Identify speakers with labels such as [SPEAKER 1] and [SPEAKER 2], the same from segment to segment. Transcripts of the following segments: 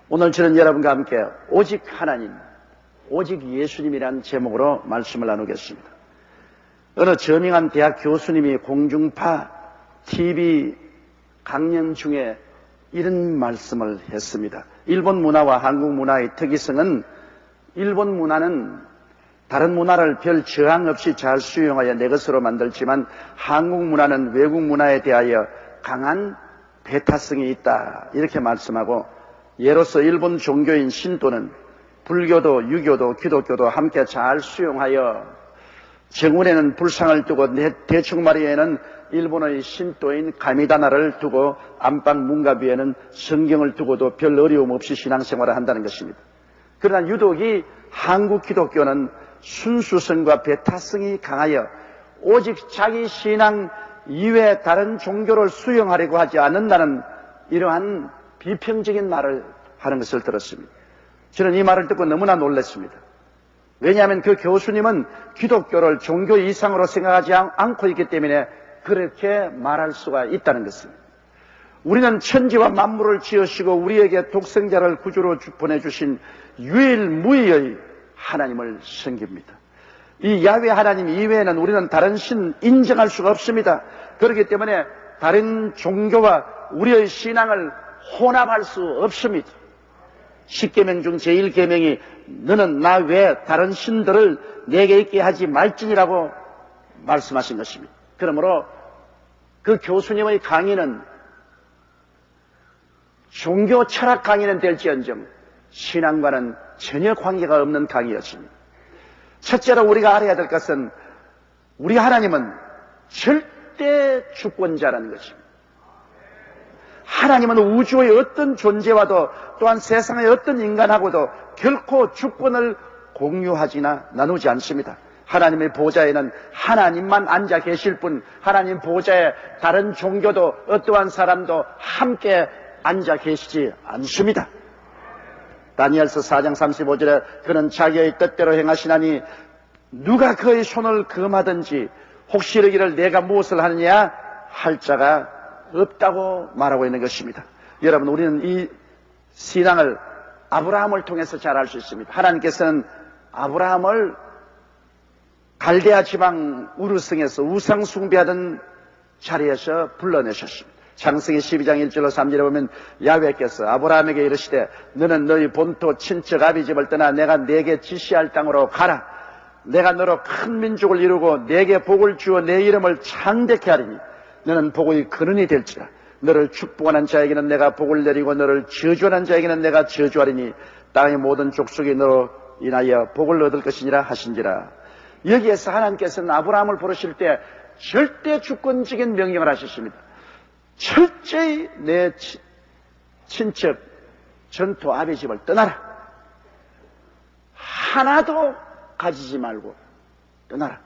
[SPEAKER 1] 오늘 저는 여러분과 함께 오직 하나님, 오직 예수님이라는 제목으로 말씀을 나누겠습니다. 어느 저명한 대학 교수님이 공중파 TV 강연 중에 이런 말씀을 했습니다. 일본 문화와 한국 문화의 특이성은 일본 문화는 다른 문화를 별 저항 없이 잘 수용하여 내 것으로 만들지만 한국 문화는 외국 문화에 대하여 강한 배타성이 있다, 이렇게 말씀하고, 예로서 일본 종교인 신도는 불교도 유교도 기독교도 함께 잘 수용하여 정원에는 불상을 두고 대충마리에는 일본의 신도인 가미다나를 두고 안방 문갑 위에는 성경을 두고도 별 어려움 없이 신앙생활을 한다는 것입니다. 그러나 유독이 한국 기독교는 순수성과 배타성이 강하여 오직 자기 신앙 이외에 다른 종교를 수용하려고 하지 않는다는 이러한 비평적인 말을 하는 것을 들었습니다. 저는 이 말을 듣고 너무나 놀랐습니다. 왜냐하면 그 교수님은 기독교를 종교 이상으로 생각하지 않고 있기 때문에 그렇게 말할 수가 있다는 것입니다. 우리는 천지와 만물을 지으시고 우리에게 독생자를 구주로 보내주신 유일무이의 하나님을 섬깁니다. 이 야훼 하나님 이외에는 우리는 다른 신 인정할 수가 없습니다. 그렇기 때문에 다른 종교와 우리의 신앙을 혼합할 수 없습니다. 10계명 중 제1계명이 너는 나 외에 다른 신들을 내게 있게 하지 말지니라고 말씀하신 것입니다. 그러므로 그 교수님의 강의는 종교 철학 강의는 될지언정 신앙과는 전혀 관계가 없는 강의였습니다. 첫째로 우리가 알아야 될 것은 우리 하나님은 절대 주권자라는 것입니다. 하나님은 우주의 어떤 존재와도 또한 세상의 어떤 인간하고도 결코 주권을 공유하지나 나누지 않습니다. 하나님의 보좌에는 하나님만 앉아 계실 뿐, 하나님 보좌에 다른 종교도 어떠한 사람도 함께 앉아 계시지 않습니다. 다니엘서 4장 35절에 그는 자기의 뜻대로 행하시나니 누가 그의 손을 금하든지 혹시 이르기를 내가 무엇을 하느냐 할 자가 없다고 말하고 있는 것입니다. 여러분, 우리는 이 신앙을 아브라함을 통해서 잘 알 수 있습니다. 하나님께서는 아브라함을 갈대아 지방 우르성에서 우상 숭배하던 자리에서 불러내셨습니다. 창세기 12장 1절로 3절에 보면 야훼께서 아브라함에게 이르시되 너는 너희 본토 친척 아비 집을 떠나 내가 네게 지시할 땅으로 가라. 내가 너로 큰 민족을 이루고 네게 복을 주어 내 이름을 창대케 하리니 너는 복의 근원이 될지라. 너를 축복하는 자에게는 내가 복을 내리고 너를 저주하는 자에게는 내가 저주하리니 땅의 모든 족속이 너로 인하여 복을 얻을 것이니라 하신지라. 여기에서 하나님께서는 아브라함을 부르실 때 절대 주권적인 명령을 하셨습니다. 철저히 내 친척 전토 아비 집을 떠나라. 하나도 가지지 말고 떠나라.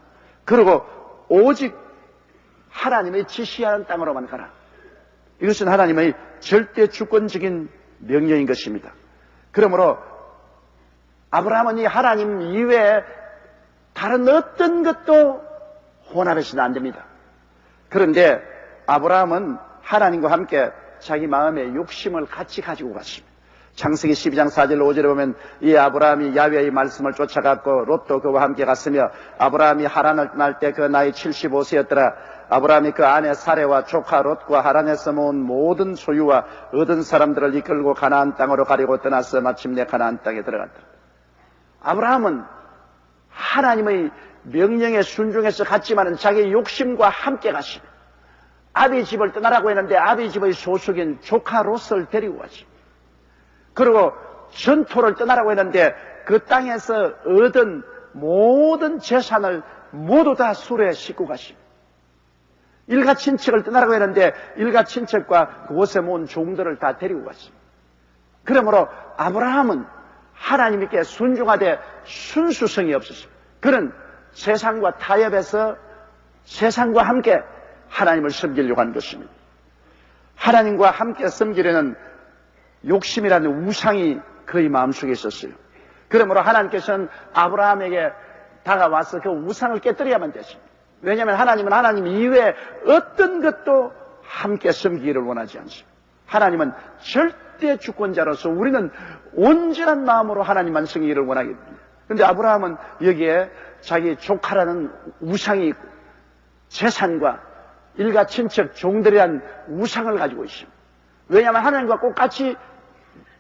[SPEAKER 1] 그리고 오직 하나님의 지시하는 땅으로만 가라. 이것은 하나님의 절대 주권적인 명령인 것입니다. 그러므로 아브라함은 이 하나님 이외에 다른 어떤 것도 혼합해서는 안 됩니다. 그런데 아브라함은 하나님과 함께 자기 마음의 욕심을 같이 가지고 갔습니다. 창세기 12장 4절 5절에 보면 이 아브라함이 야훼의 말씀을 쫓아갔고 롯도 그와 함께 갔으며 아브라함이 하란을 떠날 때 그 나이 75세였더라. 아브라함이 그 아내 사레와 조카 롯과 하란에서 모은 모든 소유와 얻은 사람들을 이끌고 가나안 땅으로 가려고 떠나서 마침내 가나안 땅에 들어갔다. 아브라함은 하나님의 명령에 순종해서 갔지만은 자기의 욕심과 함께 갔습니다. 아비 집을 떠나라고 했는데 아비 집의 소속인 조카 롯을 데리고 갔습니다. 그리고 전토를 떠나라고 했는데 그 땅에서 얻은 모든 재산을 모두 다 수레에 싣고 갔습니다. 일가 친척을 떠나라고 했는데 일가 친척과 그곳에 모은 종들을 다 데리고 갔습니다. 그러므로 아브라함은 하나님께 순종하되 순수성이 없었습니다. 그는 세상과 타협해서 세상과 함께 하나님을 섬기려고 하는 것입니다. 하나님과 함께 섬기려는 욕심이라는 우상이 그의 마음속에 있었어요. 그러므로 하나님께서는 아브라함에게 다가와서 그 우상을 깨뜨려야만 됐습니다. 왜냐하면 하나님은 하나님 이외에 어떤 것도 함께 섬기기를 원하지 않습니다. 하나님은 절대 절대 주권자로서 우리는 온전한 마음으로 하나님만 섬기기를 원하게 됩니다. 그런데 아브라함은 여기에 자기 조카라는 우상이 있고 재산과 일가 친척 종들이란 우상을 가지고 있습니다. 왜냐하면 하나님과 꼭 같이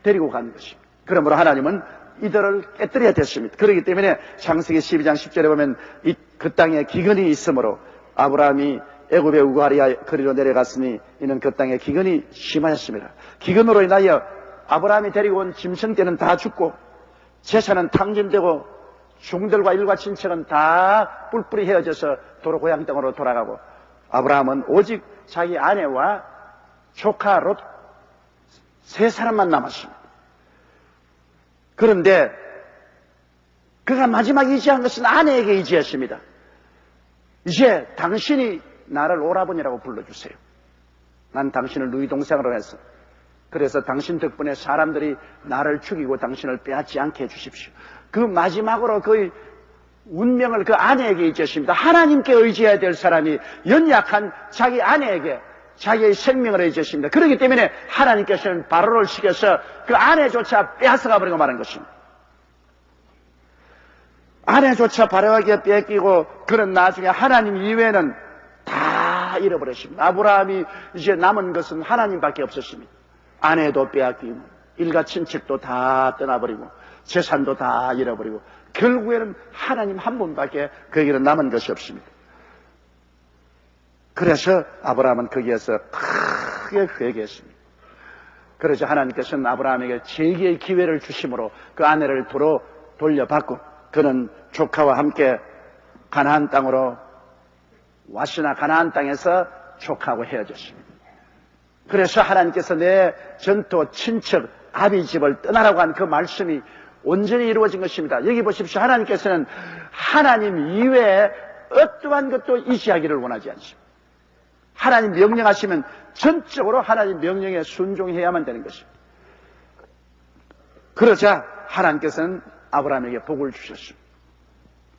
[SPEAKER 1] 데리고 가는 것입니다. 그러므로 하나님은 이들을 깨뜨려야 됐습니다. 그렇기 때문에 창세기 12장 10절에 보면 그 땅에 기근이 있으므로 아브라함이 애굽의 우가리아 거리로 내려갔으니 이는 그 땅에 기근이 심하였습니다. 기근으로 인하여 아브라함이 데리고 온 짐승떼는 다 죽고 재산은 탕진되고 종들과 일과 친척은 다 뿔뿔이 헤어져서 도로 고향 땅으로 돌아가고 아브라함은 오직 자기 아내와 조카 롯 세 사람만 남았습니다. 그런데 그가 마지막 의지한 것은 아내에게 의지했습니다. 이제 당신이 나를 오라버니라고 불러주세요. 난 당신을 누이 동생으로 했어. 그래서 당신 덕분에 사람들이 나를 죽이고 당신을 빼앗지 않게 해주십시오. 그 마지막으로 그 운명을 그 아내에게 의지했습니다. 하나님께 의지해야 될 사람이 연약한 자기 아내에게 자기의 생명을 의지했습니다. 그렇기 때문에 하나님께서는 바로를 시켜서 그 아내조차 빼앗아가 버리고 말한 것입니다. 아내조차 바로에게 뺏기고 그는 나중에 하나님 이외에는 다 잃어버렸습니다. 아브라함이 이제 남은 것은 하나님밖에 없었습니다. 아내도 빼앗기고 일가 친척도 다 떠나버리고 재산도 다 잃어버리고 결국에는 하나님 한 분밖에 거기는 남은 것이 없습니다. 그래서 아브라함은 거기에서 크게 회개했습니다. 그래서 하나님께서는 아브라함에게 재기의 기회를 주심으로 그 아내를 도로 돌려받고 그는 조카와 함께 가나안 땅으로 왔으나 가나안 땅에서 조카하고 헤어졌습니다. 그래서 하나님께서 내 전토 친척 아비 집을 떠나라고 한 그 말씀이 온전히 이루어진 것입니다. 여기 보십시오. 하나님께서는 하나님 이외에 어떠한 것도 이시하기를 원하지 않습니다. 하나님 명령하시면 전적으로 하나님 명령에 순종해야만 되는 것입니다. 그러자 하나님께서는 아브라함에게 복을 주셨습니다.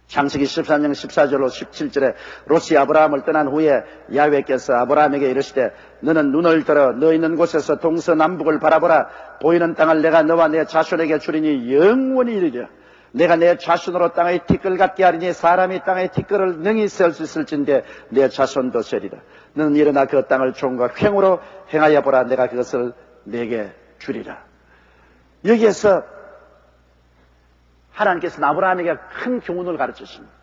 [SPEAKER 1] 창세기 13장 14절로 17절에 롯이 아브라함을 떠난 후에 야훼께서 아브라함에게 이르시되 너는 눈을 들어 너 있는 곳에서 동서남북을 바라보라. 보이는 땅을 내가 너와 내 자손에게 주리니 영원히 이르리라. 내가 내 자손으로 땅의 티끌 같게 하리니 사람이 땅의 티끌을 능히 셀 수 있을진데 내 자손도 세리라. 너는 일어나 그 땅을 종과 횡으로 행하여 보라. 내가 그것을 내게 주리라. 여기에서 하나님께서는 아브라함에게 큰 교훈을 가르쳤습니다.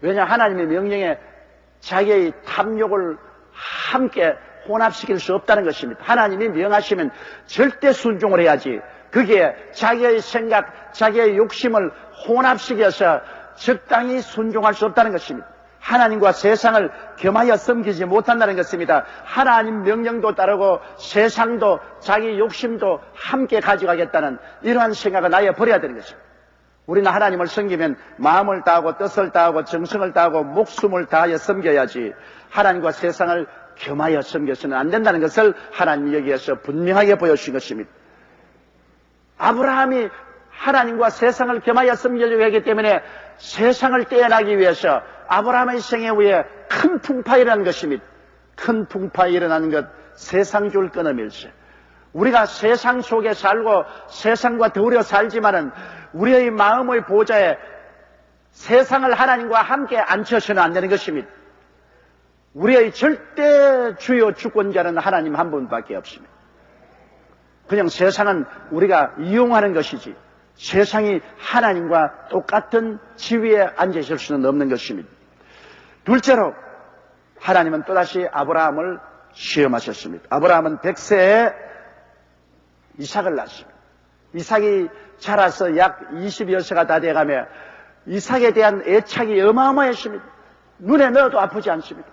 [SPEAKER 1] 왜냐하면 하나님의 명령에 자기의 탐욕을 함께 혼합시킬 수 없다는 것입니다. 하나님이 명하시면 절대 순종을 해야지 그게 자기의 생각, 자기의 욕심을 혼합시켜서 적당히 순종할 수 없다는 것입니다. 하나님과 세상을 겸하여 섬기지 못한다는 것입니다. 하나님 명령도 따르고 세상도 자기 욕심도 함께 가져가겠다는 이러한 생각을 아예 버려야 되는 것입니다. 우리는 하나님을 섬기면 마음을 다하고 뜻을 다하고 정성을 다하고 목숨을 다하여 섬겨야지 하나님과 세상을 겸하여 섬겨서는 안 된다는 것을 하나님이 여기에서 분명하게 보여주신 것입니다. 아브라함이 하나님과 세상을 겸하여 섬기려고 했기 때문에 세상을 떼어나기 위해서 아브라함의 생애 후에 큰 풍파가 일어난 것입니다. 큰 풍파가 일어나는 것 세상 줄 끊어밀세. 우리가 세상 속에 살고 세상과 더불어 살지만은 우리의 마음의 보좌에 세상을 하나님과 함께 앉혀서는 안 되는 것입니다. 우리의 절대 주요 주권자는 하나님 한 분밖에 없습니다. 그냥 세상은 우리가 이용하는 것이지 세상이 하나님과 똑같은 지위에 앉아 있을 수는 없는 것입니다. 둘째로 하나님은 또다시 아브라함을 시험하셨습니다. 아브라함은 100세에 이삭을 낳았습니다. 이삭이 자라서 약 20여 세가 다 돼가며 이삭에 대한 애착이 어마어마했습니다. 눈에 넣어도 아프지 않습니다.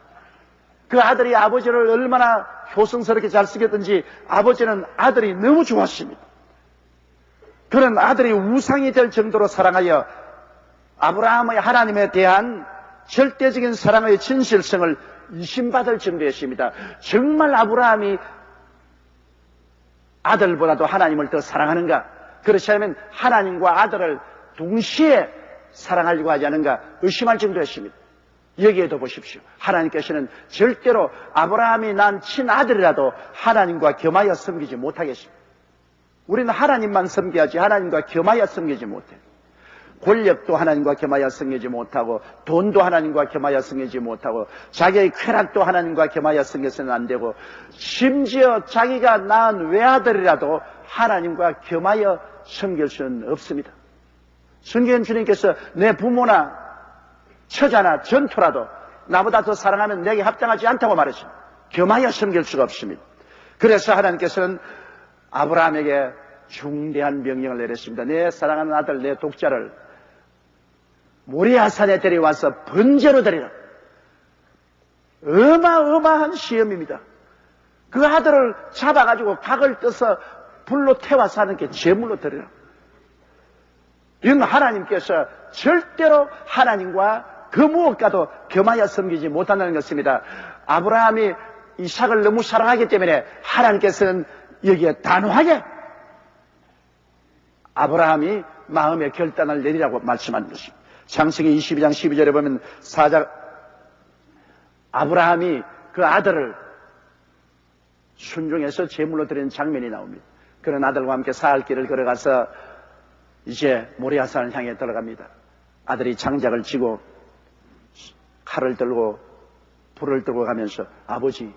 [SPEAKER 1] 그 아들이 아버지를 얼마나 효성스럽게 잘 쓰겠든지 아버지는 아들이 너무 좋았습니다. 그런 아들이 우상이 될 정도로 사랑하여 아브라함의 하나님에 대한 절대적인 사랑의 진실성을 의심받을 정도였습니다. 정말 아브라함이 아들보다도 하나님을 더 사랑하는가? 그렇지 않으면 하나님과 아들을 동시에 사랑하려고 하지 않은가 의심할 정도였습니다. 여기에도 보십시오. 하나님께서는 절대로 아브라함이 난 친아들이라도 하나님과 겸하여 섬기지 못하겠습니다. 우리는 하나님만 섬겨야지 하나님과 겸하여 섬기지 못해. 권력도 하나님과 겸하여 섬기지 못하고, 돈도 하나님과 겸하여 섬기지 못하고, 자기의 쾌락도 하나님과 겸하여 섬겨서는 안 되고, 심지어 자기가 낳은 외아들이라도 하나님과 겸하여 섬길 수는 없습니다. 성경 주님께서 내 부모나 처자나 전토라도 나보다 더 사랑하면 내게 합당하지 않다고 말했습니다. 겸하여 섬길 수가 없습니다. 그래서 하나님께서는 아브라함에게 중대한 명령을 내렸습니다. 내 사랑하는 아들, 내 독자를 모리아산에 데려와서 번제로 드리라. 어마어마한 시험입니다. 그 아들을 잡아가지고 각을 떠서 불로 태워서 하나님께 제물로 드리라. 이건 하나님께서 절대로 하나님과 그 무엇과도 겸하여 섬기지 못한다는 것입니다. 아브라함이 이삭을 너무 사랑하기 때문에 하나님께서는 여기에 단호하게 아브라함이 마음의 결단을 내리라고 말씀하는 것입니다. 창세기 22장 12절에 보면 아브라함이 그 아들을 순종해서 제물로 드리는 장면이 나옵니다. 그런 아들과 함께 사흘 길을 걸어가서 이제 모리아산을 향해 들어갑니다. 아들이 장작을 쥐고 칼을 들고 불을 들고 가면서, 아버지,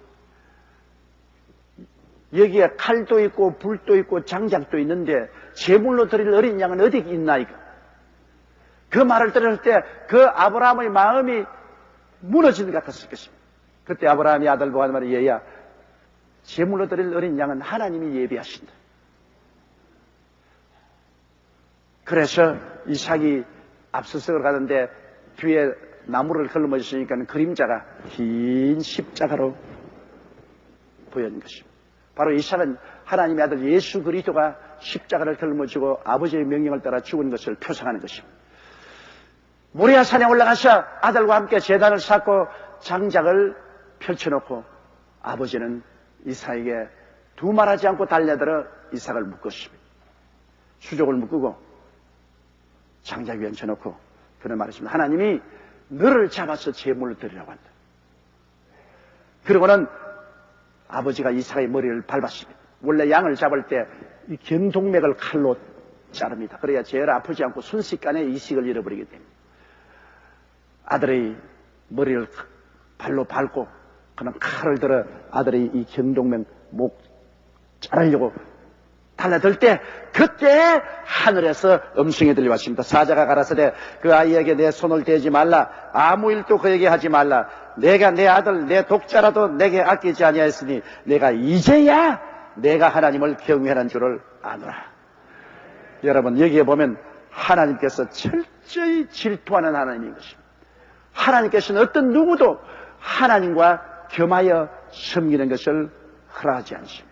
[SPEAKER 1] 여기에 칼도 있고 불도 있고 장작도 있는데 제물로 드릴 어린 양은 어디 있나이까? 그 말을 들을 때 그 아브라함의 마음이 무너지는 것 같았을 것입니다. 그때 아브라함이 아들 보고 하는 말이, 얘야, 제물로 드릴 어린 양은 하나님이 예비하신다. 그래서 이삭이 앞서서 가는데 뒤에 나무를 걸머졌으니까 그림자가 긴 십자가로 보이는 것입니다. 바로 이삭은 하나님의 아들 예수 그리스도가 십자가를 걸머지고 아버지의 명령을 따라 죽은 것을 표상하는 것입니다. 모리아산에 올라가서 아들과 함께 제단을 쌓고 장작을 펼쳐놓고 아버지는 이삭에게 두말하지 않고 달려들어 이삭을 묶었습니다. 수족을 묶고 장작 위에 얹혀놓고 그는 말했습니다. 하나님이 너를 잡아서 제물로 드리라고 한다. 그리고는 아버지가 이삭의 머리를 밟았습니다. 원래 양을 잡을 때 이 경동맥을 칼로 자릅니다. 그래야 제일 아프지 않고 순식간에 이식을 잃어버리기 때문에 아들의 머리를 발로 밟고 그는 칼을 들어 아들의 이 경동맥 목 자르려고 달려들 때 그때 하늘에서 음성이 들려왔습니다. 사자가 가라사대 그 아이에게 내 손을 대지 말라. 아무 일도 그에게 하지 말라. 내가 내 아들 내 독자라도 내게 아끼지 아니하였으니 내가 이제야 내가 하나님을 경외하는 줄을 아노라. 여러분, 여기에 보면 하나님께서 철저히 질투하는 하나님인 것입니다. 하나님께서는 어떤 누구도 하나님과 겸하여 섬기는 것을 허락하지 않습니다.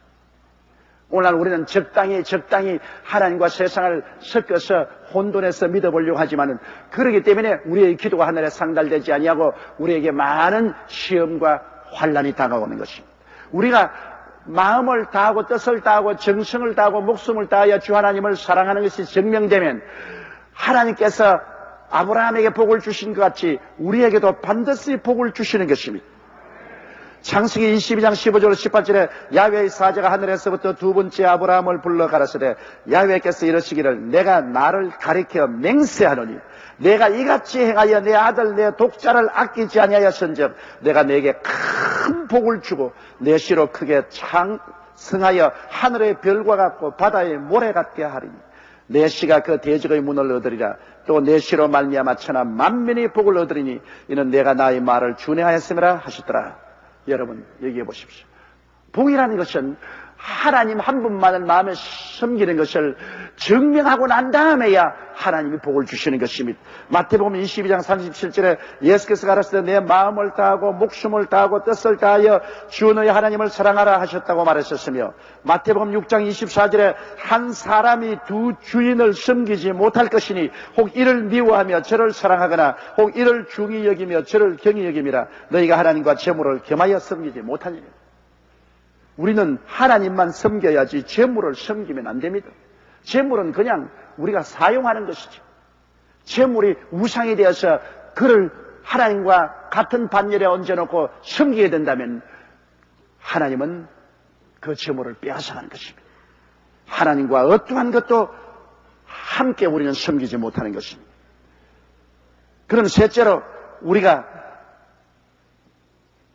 [SPEAKER 1] 오늘 우리는 적당히 하나님과 세상을 섞어서 혼돈해서 믿어보려고 하지만은, 그러기 때문에 우리의 기도가 하늘에 상달되지 아니하고 우리에게 많은 시험과 환난이 다가오는 것입니다. 우리가 마음을 다하고 뜻을 다하고 정성을 다하고 목숨을 다하여 주 하나님을 사랑하는 것이 증명되면 하나님께서 아브라함에게 복을 주신 것 같이 우리에게도 반드시 복을 주시는 것입니다. 창세기 22장 15절 18절에 야훼의 사자가 하늘에서부터 두 번째 아브라함을 불러 가라사대 야훼께서 이러시기를 내가 나를 가리켜 맹세하노니 내가 이같이 행하여 내 아들 내 독자를 아끼지 아니하였은즉 내가 내게 큰 복을 주고 내 씨로 크게 창성하여 하늘의 별과 같고 바다의 모래 같게 하리니 내 씨가 그 대적의 문을 얻으리라. 또 내 씨로 말미암아 천하 만민이 복을 얻으리니 이는 내가 나의 말을 준행하였음이라 하시더라. 여러분, 얘기해 보십시오. 복이라는 것은 하나님 한 분만을 마음에 섬기는 것을 증명하고 난 다음에야 하나님이 복을 주시는 것입니다. 마태복음 22장 37절에 예수께서 가라사대 내 마음을 다하고 목숨을 다하고 뜻을 다하여 주 너희 하나님을 사랑하라 하셨다고 말하셨으며, 마태복음 6장 24절에 한 사람이 두 주인을 섬기지 못할 것이니 혹 이를 미워하며 저를 사랑하거나 혹 이를 중히 여기며 저를 경히 여김이라. 너희가 하나님과 재물을 겸하여 섬기지 못하니라. 우리는 하나님만 섬겨야지 재물을 섬기면 안 됩니다. 재물은 그냥 우리가 사용하는 것이죠. 재물이 우상이 되어서 그를 하나님과 같은 반열에 얹어놓고 섬기게 된다면 하나님은 그 재물을 빼앗아가는 것입니다. 하나님과 어떠한 것도 함께 우리는 섬기지 못하는 것입니다. 그럼 셋째로 우리가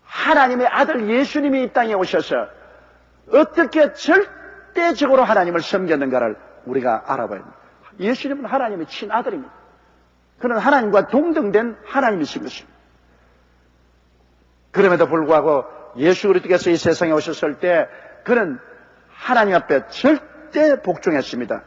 [SPEAKER 1] 하나님의 아들 예수님이 이 땅에 오셔서 어떻게 절대적으로 하나님을 섬겼는가를 우리가 알아봐야 합니다. 예수님은 하나님의 친아들입니다. 그는 하나님과 동등된 하나님이신 것입니다. 그럼에도 불구하고 예수 그리스도께서 이 세상에 오셨을 때 그는 하나님 앞에 절대 복종했습니다.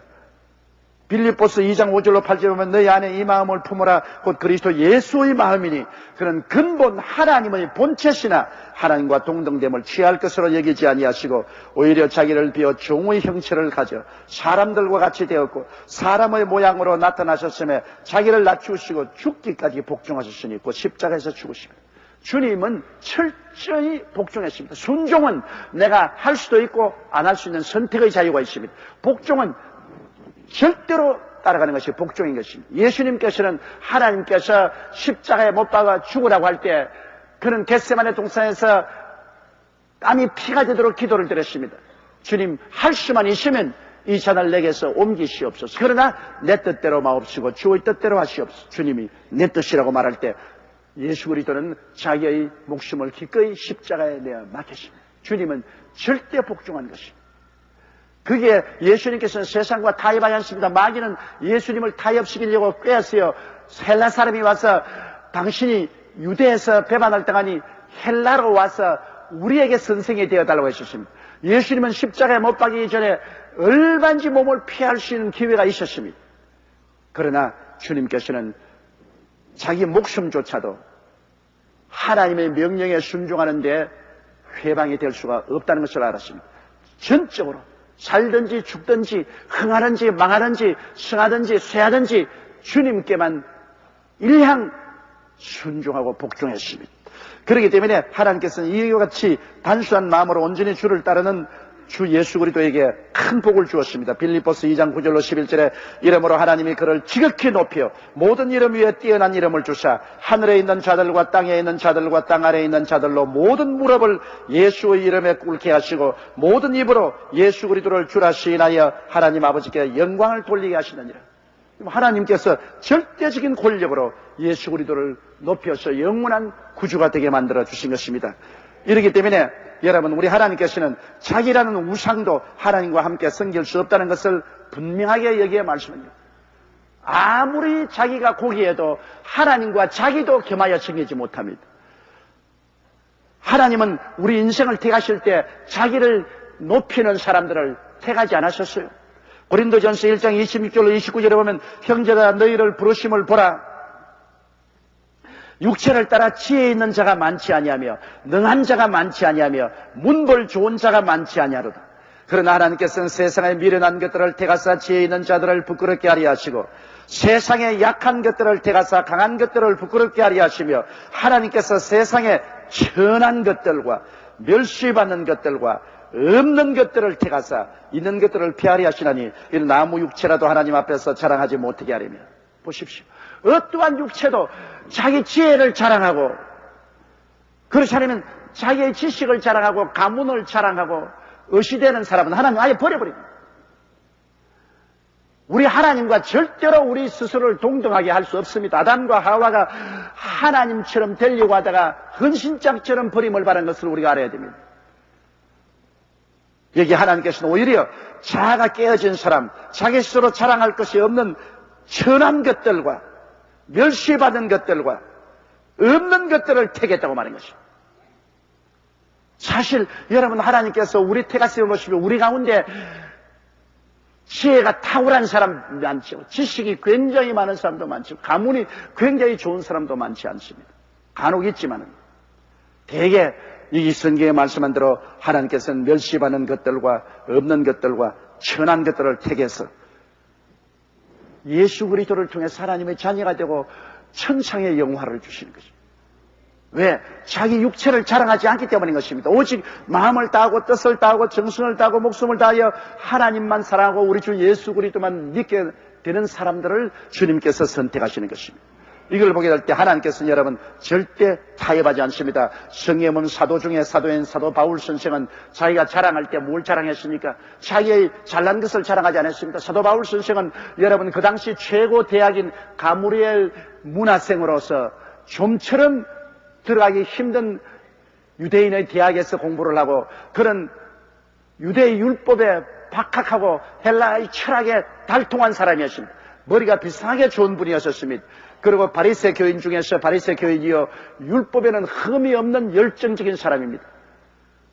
[SPEAKER 1] 빌립보서 2장 5절로 8절에 보면 너희 안에 이 마음을 품으라 곧 그리스도 예수의 마음이니 그는 근본 하나님의 본체시나 하나님과 동등됨을 취할 것으로 여기지 아니하시고 오히려 자기를 비워 종의 형체를 가져 사람들과 같이 되었고 사람의 모양으로 나타나셨음에 자기를 낮추시고 죽기까지 복종하셨으니 곧 십자가에서 죽으시고 주님은 철저히 복종했습니다. 순종은 내가 할 수도 있고 안 할 수 있는 선택의 자유가 있습니다. 복종은 절대로 따라가는 것이 복종인 것입니다. 예수님께서는 하나님께서 십자가에 못 박아 죽으라고 할 때 그는 겟세마네 동산에서 땀이 피가 되도록 기도를 드렸습니다. 주님, 할 수만 있으면 이 잔을 내게서 옮기시옵소서. 그러나 내 뜻대로 마옵시고 주의 뜻대로 하시옵소서. 주님이 내 뜻이라고 말할 때 예수 그리스도는 자기의 목숨을 기꺼이 십자가에 내어 맡겼습니다. 주님은 절대 복종한 것입니다. 그게 예수님께서는 세상과 타협하지 않습니다. 마귀는 예수님을 타협시키려고 꾀었어요. 헬라 사람이 와서 당신이 유대에서 배반을 당하니 헬라로 와서 우리에게 선생이 되어달라고 했었습니다. 예수님은 십자가에 못 박이기 전에 얼마든지 몸을 피할 수 있는 기회가 있었습니다. 그러나 주님께서는 자기 목숨조차도 하나님의 명령에 순종하는데 회방이 될 수가 없다는 것을 알았습니다. 전적으로 살든지 죽든지 흥하든지 망하든지 승하든지 쇠하든지 주님께만 일향 순종하고 복종했습니다. 그렇기 때문에 하나님께서는 이와 같이 단순한 마음으로 온전히 주를 따르는 주 예수 그리스도에게 큰 복을 주었습니다. 빌립보서 2장 9절로 11절에 이름으로 하나님이 그를 지극히 높여 모든 이름 위에 뛰어난 이름을 주사 하늘에 있는 자들과 땅에 있는 자들과 땅 아래에 있는 자들로 모든 무릎을 예수의 이름에 꿇게 하시고 모든 입으로 예수 그리스도를 주라 시인하여 하나님 아버지께 영광을 돌리게 하시느니라. 하나님께서 절대적인 권력으로 예수 그리스도를 높여서 영원한 구주가 되게 만들어 주신 것입니다. 이렇기 때문에 여러분, 우리 하나님께서는 자기라는 우상도 하나님과 함께 섬길 수 없다는 것을 분명하게 여기에 말씀합니다. 아무리 자기가 고귀해도 하나님과 자기도 겸하여 섬기지 못합니다. 하나님은 우리 인생을 택하실 때 자기를 높이는 사람들을 택하지 않으셨어요. 고린도전서 1장 26절로 29절에 보면 형제가 너희를 부르심을 보라. 육체를 따라 지혜 있는 자가 많지 아니하며 능한 자가 많지 아니하며 문벌 좋은 자가 많지 아니하로다. 그러나 하나님께서는 세상에 미련한 것들을 택하사 지혜 있는 자들을 부끄럽게 하려 하시고 세상에 약한 것들을 택하사 강한 것들을 부끄럽게 하려 하시며 하나님께서 세상에 천한 것들과 멸시받는 것들과 없는 것들을 택하사 있는 것들을 피하려 하시나니 이는 아무 육체라도 하나님 앞에서 자랑하지 못하게 하려며. 보십시오. 어떠한 육체도 자기 지혜를 자랑하고 그렇지 않으면 자기의 지식을 자랑하고 가문을 자랑하고 의시되는 사람은 하나님 아예 버려버립니다. 우리 하나님과 절대로 우리 스스로를 동등하게 할 수 없습니다. 아담과 하와가 하나님처럼 되려고 하다가 헌신짝처럼 버림을 받은 것을 우리가 알아야 됩니다. 여기 하나님께서는 오히려 자아가 깨어진 사람, 자기 스스로 자랑할 것이 없는 천한 것들과 멸시받은 것들과 없는 것들을 택했다고 말한 것입니다. 사실 여러분, 하나님께서 우리 택하시는 모습이 우리 가운데 지혜가 탁월한 사람 많죠. 지식이 굉장히 많은 사람도 많죠. 가문이 굉장히 좋은 사람도 많지 않습니다. 간혹 있지만은 대개 이 성경에 말씀한 대로 하나님께서는 멸시받는 것들과 없는 것들과 천한 것들을 택해서 예수 그리스도를 통해서 하나님의 자녀가 되고 천상의 영화를 주시는 것입니다. 왜? 자기 육체를 자랑하지 않기 때문인 것입니다. 오직 마음을 다하고 뜻을 다하고 정성을 다하고 목숨을 다하여 하나님만 사랑하고 우리 주 예수 그리스도만 믿게 되는 사람들을 주님께서 선택하시는 것입니다. 이걸 보게 될 때 하나님께서는 여러분 절대 타협하지 않습니다. 성경은 사도 중에 사도인 사도 바울 선생은 자기가 자랑할 때 뭘 자랑했습니까? 자기의 잘난 것을 자랑하지 않았습니다. 사도 바울 선생은 여러분 그 당시 최고 대학인 가므리엘 문화생으로서 좀처럼 들어가기 힘든 유대인의 대학에서 공부를 하고 그런 유대 율법에 박학하고 헬라의 철학에 달통한 사람이었습니다. 머리가 비상하게 좋은 분이었습니다. 그리고 바리새 교인 중에서 바리새 교인이요 율법에는 흠이 없는 열정적인 사람입니다.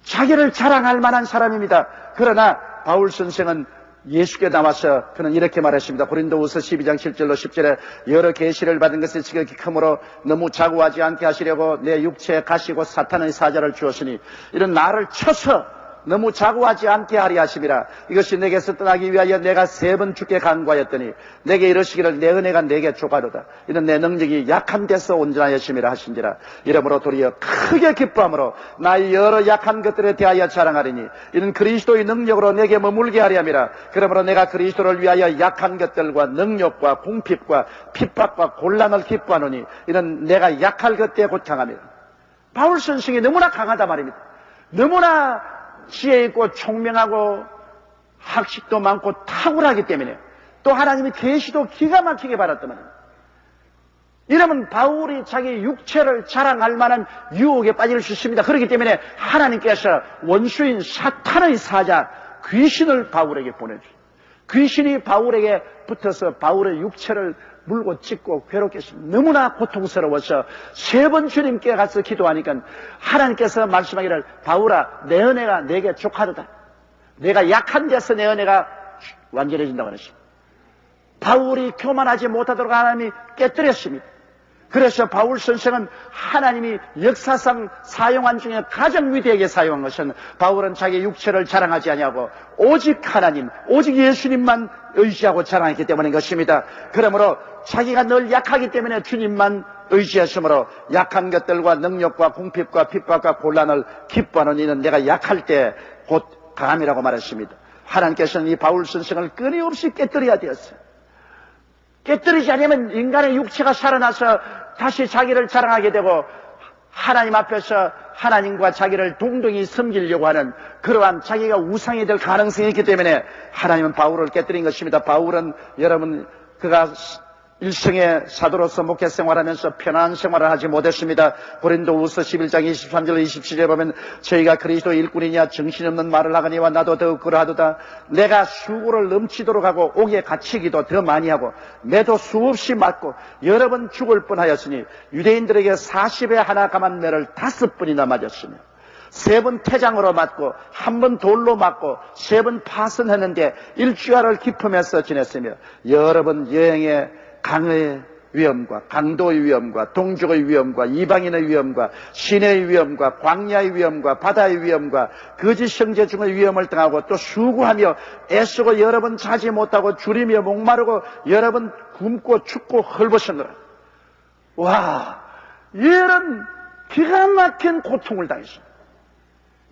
[SPEAKER 1] 자기를 자랑할 만한 사람입니다. 그러나 바울 선생은 예수께 나와서 그는 이렇게 말했습니다. 고린도후서 12장 7절로 10절에 여러 계시를 받은 것이 지극히 크므로 너무 자고하지 않게 하시려고 내 육체에 가시고 사탄의 사자를 주었으니 이런 나를 쳐서 너무 자고하지 않게 하리 하심이라. 이것이 내게서 떠나기 위하여 내가 3번 주께 간구하였더니 내게 이르시기를 내 은혜가 내게 족하도다. 이는 내 능력이 약한 데서 온전하였음이라 하신지라. 이러므로 도리어 크게 기뻐함으로 나의 여러 약한 것들에 대하여 자랑하리니 이는 그리스도의 능력으로 내게 머물게 하리 함이라. 그러므로 내가 그리스도를 위하여 약한 것들과 능력과 궁핍과 핍박과 곤란을 기뻐하노니 이는 내가 약할 것들에 고창함이라. 바울 선생이 너무나 강하다 말입니다. 너무나 지혜 있고 총명하고 학식도 많고 탁월하기 때문에 또 하나님이 계시도 기가 막히게 받았단 말입니다. 이러면 바울이 자기 육체를 자랑할 만한 유혹에 빠질 수 있습니다. 그렇기 때문에 하나님께서 원수인 사탄의 사자 귀신을 바울에게 보내주셨습니다. 귀신이 바울에게 붙어서 바울의 육체를 물고 찢고 괴롭게 했습니다. 너무나 고통스러워서 3번 주님께 가서 기도하니까 하나님께서 말씀하기를 바울아 내 은혜가 내게 족하도다. 내가 약한 데서 내 은혜가 완전해진다고 하셨습니다. 바울이 교만하지 못하도록 하나님이 깨뜨렸습니다. 그래서 바울 선생은 하나님이 역사상 사용한 중에 가장 위대하게 사용한 것은 바울은 자기 육체를 자랑하지 아니하고 오직 하나님, 오직 예수님만 의지하고 자랑했기 때문인 것입니다. 그러므로 자기가 늘 약하기 때문에 주님만 의지했으므로 약한 것들과 능력과 궁핍과 핍박과 곤란을 기뻐하는 이는 내가 약할 때 곧 강함이라고 말했습니다. 하나님께서는 이 바울 선생을 끊임없이 깨뜨려야 되었어요. 깨뜨리지 않으면 인간의 육체가 살아나서 다시 자기를 자랑하게 되고 하나님 앞에서 하나님과 자기를 동등히 섬기려고 하는 그러한 자기가 우상이 될 가능성이 있기 때문에 하나님은 바울을 깨뜨린 것입니다. 바울은 여러분 그가 일생의 사도로서 목회 생활하면서 편안한 생활을 하지 못했습니다. 고린도후서 11장 23절 27절에 보면 저희가 그리스도의 일꾼이냐 정신없는 말을 하거니와 나도 더욱 그러하도다. 내가 수고를 넘치도록 하고 옥에 갇히기도 더 많이 하고 매도 수없이 맞고 여러 번 죽을 뻔하였으니 유대인들에게 40에 하나 감한 매를 5번이나 맞았으며 3번 태장으로 맞고 1번 돌로 맞고 3번 파선했는데 일주일을 기품해서 지냈으며 여러 번 여행에 강의 위험과 강도의 위험과 동족의 위험과 이방인의 위험과 시내의 위험과 광야의 위험과 바다의 위험과 거짓 형제 중의 위험을 당하고 또 수고하며 애쓰고 여러 번 자지 못하고 줄이며 목마르고 여러 번 굶고 춥고 헐벗은 거라. 와, 이런 기가 막힌 고통을 당했습니다.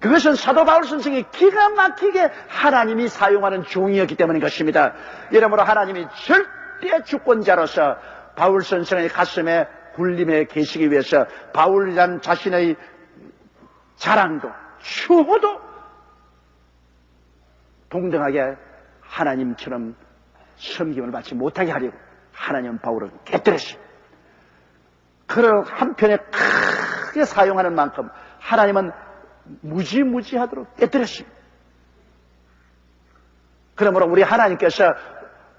[SPEAKER 1] 그것은 사도 바울 선생이 기가 막히게 하나님이 사용하는 종이었기 때문인 것입니다. 이러므로 하나님이 절대 주권자로서 바울 선생의 가슴에 굴림에 계시기 위해서 바울이란 자신의 자랑도 추호도 동등하게 하나님처럼 섬김을 받지 못하게 하려고 하나님은 바울을 깨뜨렸습니다. 그를 한편에 크게 사용하는 만큼 하나님은 무지무지하도록 깨뜨렸습니다. 그러므로 우리 하나님께서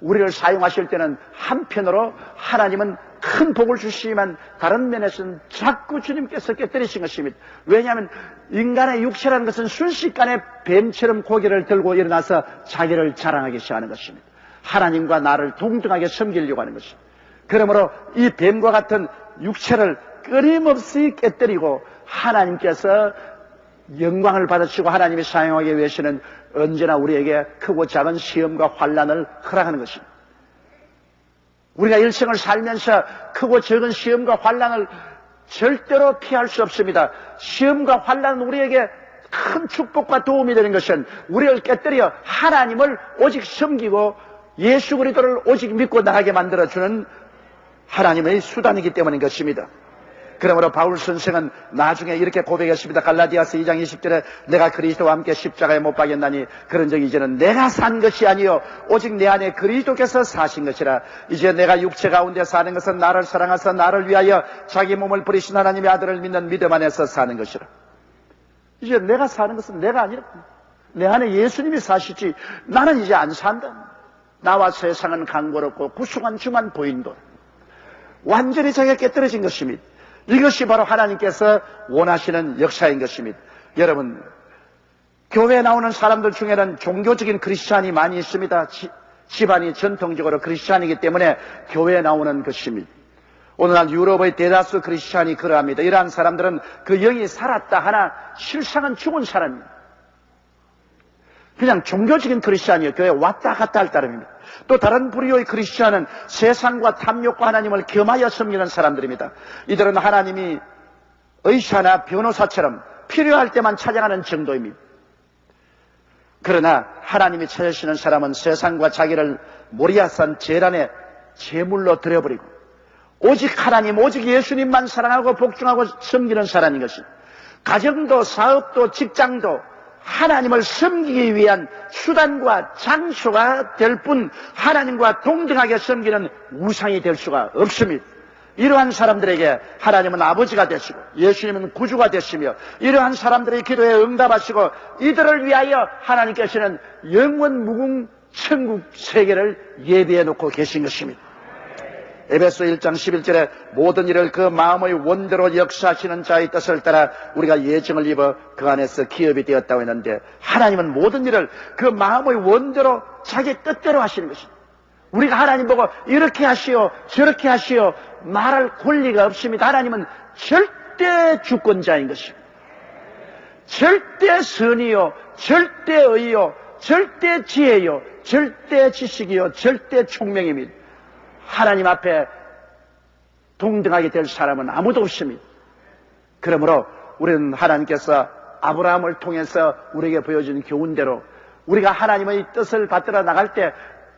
[SPEAKER 1] 우리를 사용하실 때는 한편으로 하나님은 큰 복을 주시지만 다른 면에서는 자꾸 주님께서 깨뜨리신 것입니다. 왜냐하면 인간의 육체라는 것은 순식간에 뱀처럼 고개를 들고 일어나서 자기를 자랑하기 시작하는 것입니다. 하나님과 나를 동등하게 섬기려고 하는 것입니다. 그러므로 이 뱀과 같은 육체를 끊임없이 깨뜨리고 하나님께서 영광을 받으시고 하나님이 사용하기 위해서는 언제나 우리에게 크고 작은 시험과 환난을 허락하는 것입니다. 우리가 일생을 살면서 크고 작은 시험과 환난을 절대로 피할 수 없습니다. 시험과 환난은 우리에게 큰 축복과 도움이 되는 것은 우리를 깨뜨려 하나님을 오직 섬기고 예수 그리스도를 오직 믿고 나가게 만들어주는 하나님의 수단이기 때문인 것입니다. 그러므로 바울 선생은 나중에 이렇게 고백했습니다. 갈라디아서 2장 20절에 내가 그리스도와 함께 십자가에 못 박였나니 그런즉 이제는 내가 산 것이 아니요 오직 내 안에 그리스도께서 사신 것이라. 이제 내가 육체 가운데 사는 것은 나를 사랑하사 나를 위하여 자기 몸을 버리신 하나님의 아들을 믿는 믿음 안에서 사는 것이라. 이제 내가 사는 것은 내가 아니라 내 안에 예수님이 사시지 나는 이제 안 산다. 나와 세상은 강고롭고 구속한 주만 보인도다. 완전히 자기가 깨뜨려진 것입니다. 이것이 바로 하나님께서 원하시는 역사인 것입니다. 여러분, 교회에 나오는 사람들 중에는 종교적인 크리스찬이 많이 있습니다. 집안이 전통적으로 크리스찬이기 때문에 교회에 나오는 것입니다. 오늘날 유럽의 대다수 크리스찬이 그러합니다. 이러한 사람들은 그 영이 살았다 하나 실상은 죽은 사람입니다. 그냥 종교적인 크리스찬이에요. 교회에 왔다 갔다 할 따름입니다. 또 다른 부류의 크리스찬은 세상과 탐욕과 하나님을 겸하여 섬기는 사람들입니다. 이들은 하나님이 의사나 변호사처럼 필요할 때만 찾아가는 정도입니다. 그러나 하나님이 찾으시는 사람은 세상과 자기를 모리아산 재란의 제물로 들여버리고 오직 하나님, 오직 예수님만 사랑하고 복종하고 섬기는 사람인 것입니다. 가정도 사업도 직장도 하나님을 섬기기 위한 수단과 장소가 될 뿐 하나님과 동등하게 섬기는 우상이 될 수가 없습니다. 이러한 사람들에게 하나님은 아버지가 되시고 예수님은 구주가 되시며 이러한 사람들의 기도에 응답하시고 이들을 위하여 하나님께서는 영원 무궁 천국 세계를 예비해 놓고 계신 것입니다. 에베소 1장 11절에 모든 일을 그 마음의 원대로 역사하시는 자의 뜻을 따라 우리가 예정을 입어 그 안에서 기업이 되었다고 했는데 하나님은 모든 일을 그 마음의 원대로 자기 뜻대로 하시는 것입니다. 우리가 하나님 보고 이렇게 하시오 저렇게 하시오 말할 권리가 없습니다. 하나님은 절대 주권자인 것입니다. 절대 선이요 절대 의요 절대 지혜요 절대 지식이요 절대 총명입니다. 하나님 앞에 동등하게 될 사람은 아무도 없습니다. 그러므로 우리는 하나님께서 아브라함을 통해서 우리에게 보여준 교훈대로 우리가 하나님의 뜻을 받들어 나갈 때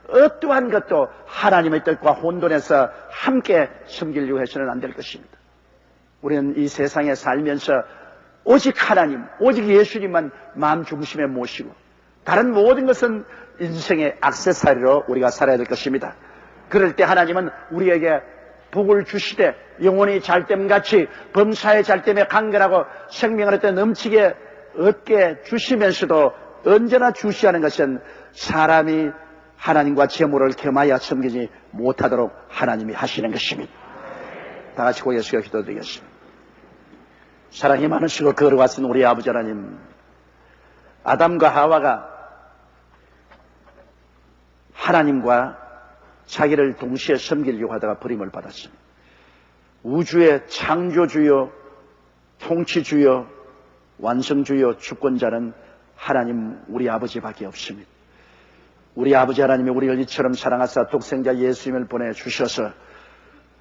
[SPEAKER 1] 어떠한 것도 하나님의 뜻과 혼돈해서 함께 섬기려고 해서는 안 될 것입니다. 우리는 이 세상에 살면서 오직 하나님, 오직 예수님만 마음 중심에 모시고 다른 모든 것은 인생의 액세서리로 우리가 살아야 될 것입니다. 그럴 때 하나님은 우리에게 복을 주시되 영혼이 잘됨같이 범사의 잘됨에 간결하고 생명을 어떤 넘치게 얻게 주시면서도 언제나 주시하는 것은 사람이 하나님과 재물을 겸하여 섬기지 못하도록 하나님이 하시는 것입니다. 다 같이 고개 숙여 기도드리겠습니다. 사랑이 많으시고 거룩하신 우리 아버지 하나님, 아담과 하와가 하나님과 자기를 동시에 섬기려고 하다가 버림을 받았습니다. 우주의 창조주요, 통치주요, 완성주요, 주권자는 하나님 우리 아버지밖에 없습니다. 우리 아버지 하나님이 우리를 이처럼 사랑하사 독생자 예수님을 보내주셔서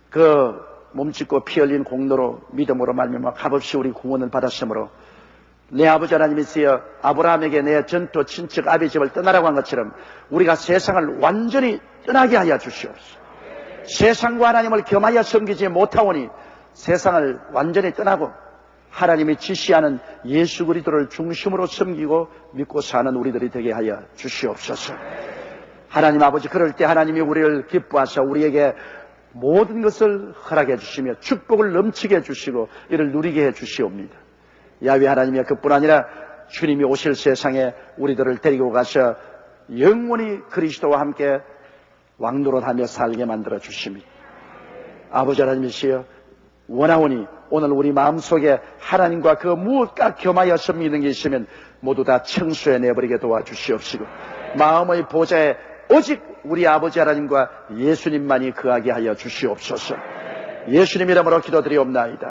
[SPEAKER 1] 그 몸짓고 피 흘린 공로로 믿음으로 말미암아 값없이 우리 구원을 받았으므로 내 아버지 하나님이시여 아브라함에게 내 전토 친척 아비 집을 떠나라고 한 것처럼 우리가 세상을 완전히 떠나게 하여 주시옵소서. 세상과 하나님을 겸하여 섬기지 못하오니 세상을 완전히 떠나고 하나님이 지시하는 예수 그리스도를 중심으로 섬기고 믿고 사는 우리들이 되게 하여 주시옵소서. 하나님 아버지, 그럴 때 하나님이 우리를 기뻐하셔 우리에게 모든 것을 허락해 주시며 축복을 넘치게 해주시고 이를 누리게 해주시옵니다. 야훼 하나님이 그뿐 아니라 주님이 오실 세상에 우리들을 데리고 가셔 영원히 그리스도와 함께 왕노릇하며 살게 만들어 주십니다. 아버지 하나님이시여 원하오니 오늘 우리 마음속에 하나님과 그 무엇과 겸하여 섬기는 게 있으면 모두 다 청소해 내버리게 도와주시옵시고 마음의 보좌에 오직 우리 아버지 하나님과 예수님만이 거하게 하여 주시옵소서. 예수님 이름으로 기도드리옵나이다.